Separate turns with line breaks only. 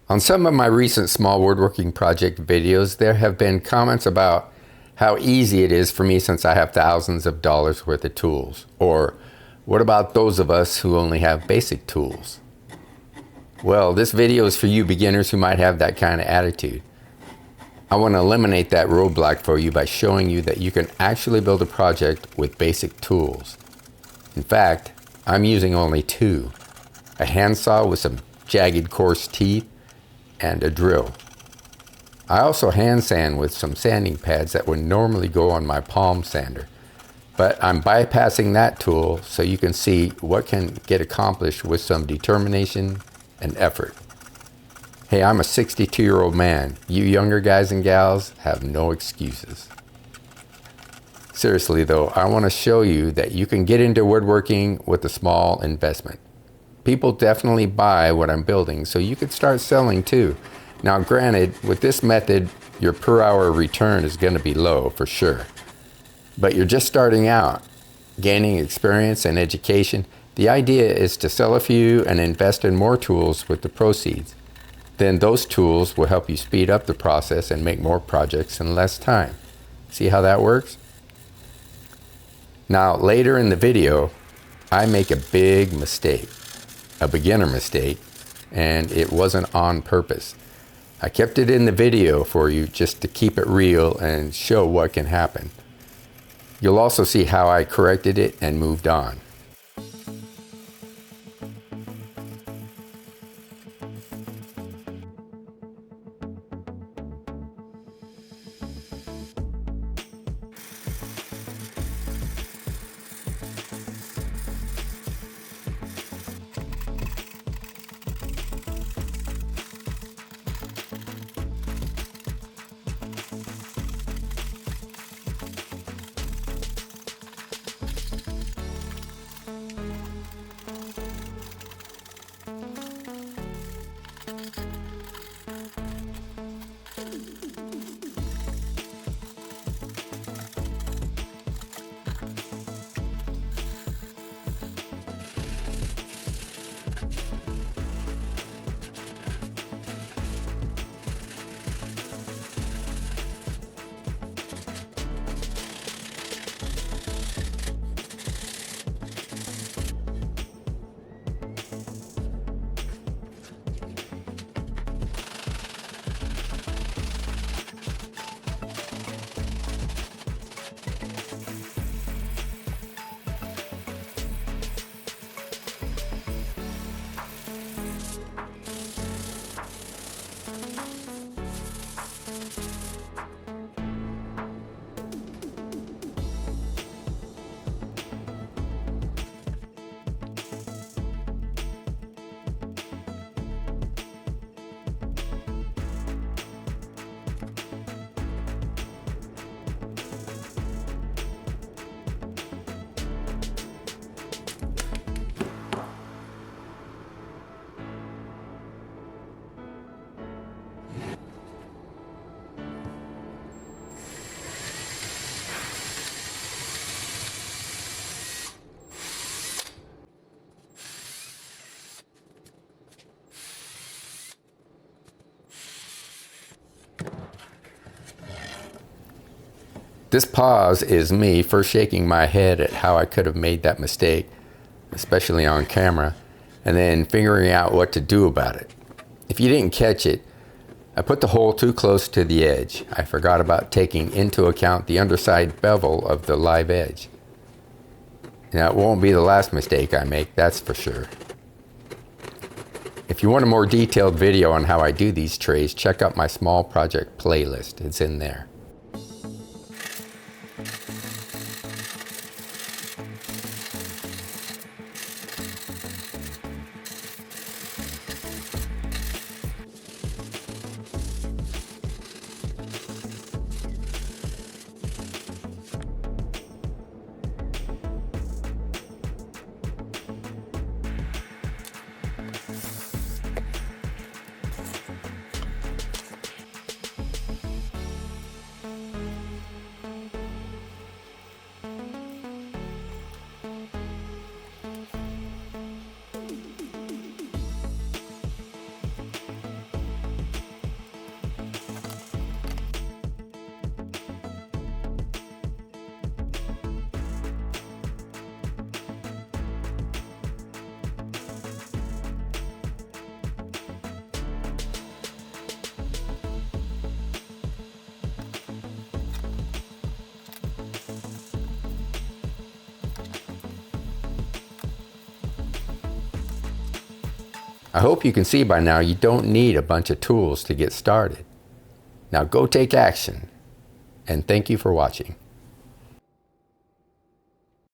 On some of my recent small woodworking project videos, there have been comments about how easy it is for me since I have thousands of dollars worth of tools. Or, what about those of us who only have basic tools? Well, this video is for you beginners who might have that kind of attitude. I want to eliminate that roadblock for you by showing you that you can actually build a project with basic tools. In fact, I'm using only two: a handsaw with some jagged coarse teeth and a drill. I also hand sand with some sanding pads that would normally go on my palm sander, but I'm bypassing that tool so you can see what can get accomplished with some determination and effort. Hey, I'm a 62-year-old man. You younger guys and gals have no excuses. Seriously though, I want to show you that you can get into woodworking with a small investment. People definitely buy what I'm building, so you could start selling too. Now granted, with this method, your per hour return is going to be low for sure. But you're just starting out, gaining experience and education. The idea is to sell a few and invest in more tools with the proceeds. Then those tools will help you speed up the process and make more projects in less time. See how that works? Now later in the video, I make a big mistake. A beginner mistake, and it wasn't on purpose. I kept it in the video for you just to keep it real and show what can happen. You'll also see how I corrected it and moved on. This pause is me first shaking my head at how I could have made that mistake, especially on camera, and then figuring out what to do about it. If you didn't catch it, I put the hole too close to the edge. I forgot about taking into account the underside bevel of the live edge. Now, it won't be the last mistake I make, that's for sure. If you want a more detailed video on how I do these trays, check out my small project playlist. It's in there. I hope you can see by now you don't need a bunch of tools to get started. Now go take action, and thank you for watching.